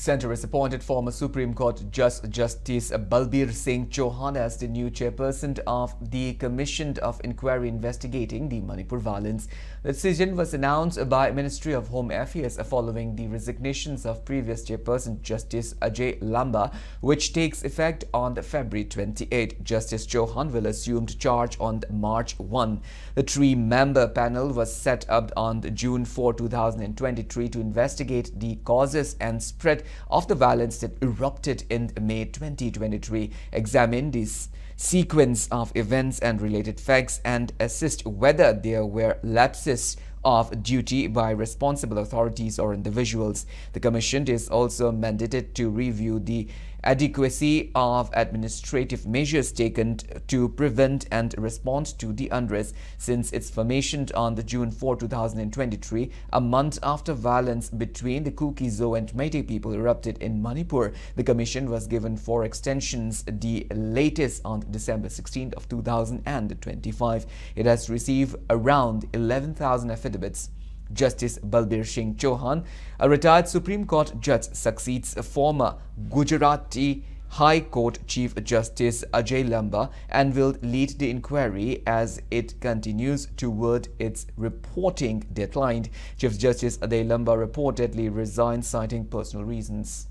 Centre has appointed former Supreme Court Justice Balbir Chauhan as the new chairperson of the Commission of Inquiry investigating the Manipur violence. The decision was announced by Ministry of Home Affairs following the resignations of previous chairperson Justice Ajay Lamba, which takes effect on February 28. Justice Chauhan will assume charge on March 1. The three-member panel was set up on June 4, 2023 to investigate the causes and spread of the violence that erupted in May 2023, examine this sequence of events and related facts, and assess whether there were lapses of duty by responsible authorities or individuals. The Commission is also mandated to review the adequacy of administrative measures taken to prevent and respond to the unrest. Since its formation on June 4, 2023, a month after violence between the Kuki-Zo and Meitei people erupted in Manipur, the Commission was given 4 extensions, the latest on December 16, 2025. It has received around 11,000 affidavits. Justice Balbir Chauhan, a retired Supreme Court judge, succeeds former Gujarati High Court Chief Justice Ajay Lamba and will lead the inquiry as it continues toward its reporting deadline. Chief Justice Ajay Lamba reportedly resigned, citing personal reasons.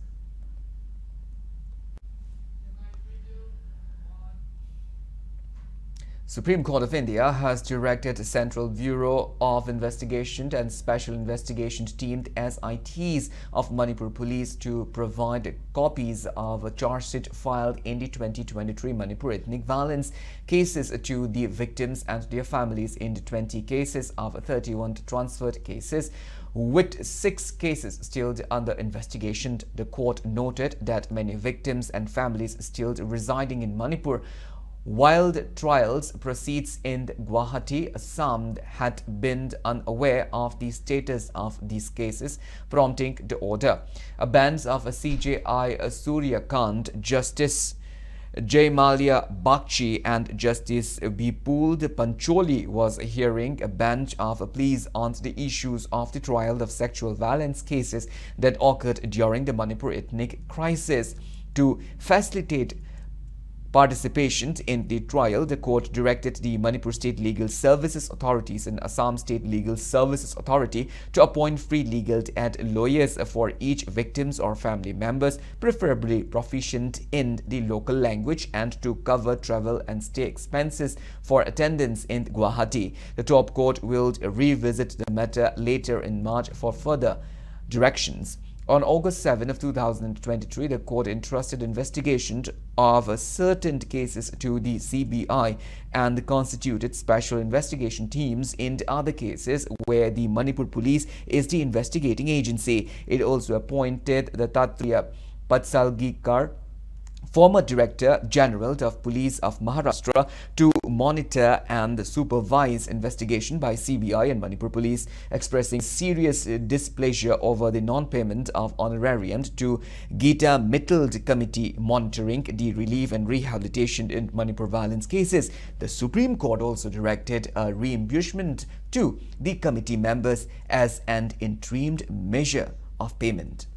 Supreme Court of India has directed Central Bureau of Investigation and Special Investigation Team SITs of Manipur Police to provide copies of a charge sheet filed in the 2023 Manipur ethnic violence cases to the victims and their families in the 20 cases of 31 transferred cases, with 6 cases still under investigation. The court noted that many victims and families still residing in Manipur while the trials proceeds in Guwahati, Assam, had been unaware of the status of these cases, prompting the order. A bench of CJI Surya Kant, Justice Jaymalia Bakshi and Justice Bipul Pancholi was hearing a bench of pleas on the issues of the trial of sexual violence cases that occurred during the Manipur ethnic crisis. To facilitate participation in the trial, the court directed the Manipur State Legal Services Authorities and Assam State Legal Services Authority to appoint free legal aid lawyers for each victims or family members, preferably proficient in the local language, and to cover travel and stay expenses for attendance in Guwahati. The top court will revisit the matter later in March for further directions. On August 7 of 2023, the court entrusted investigation of certain cases to the CBI and constituted special investigation teams in other cases where the Manipur Police is the investigating agency. It also appointed the Tatya Patsalgikar, former Director General of Police of Maharashtra, to monitor and supervise investigation by CBI and Manipur Police, expressing serious displeasure over the non-payment of honorarium to Gita Mittal Committee monitoring the relief and rehabilitation in Manipur violence cases. The Supreme Court also directed a reimbursement to the committee members as an interim measure of payment.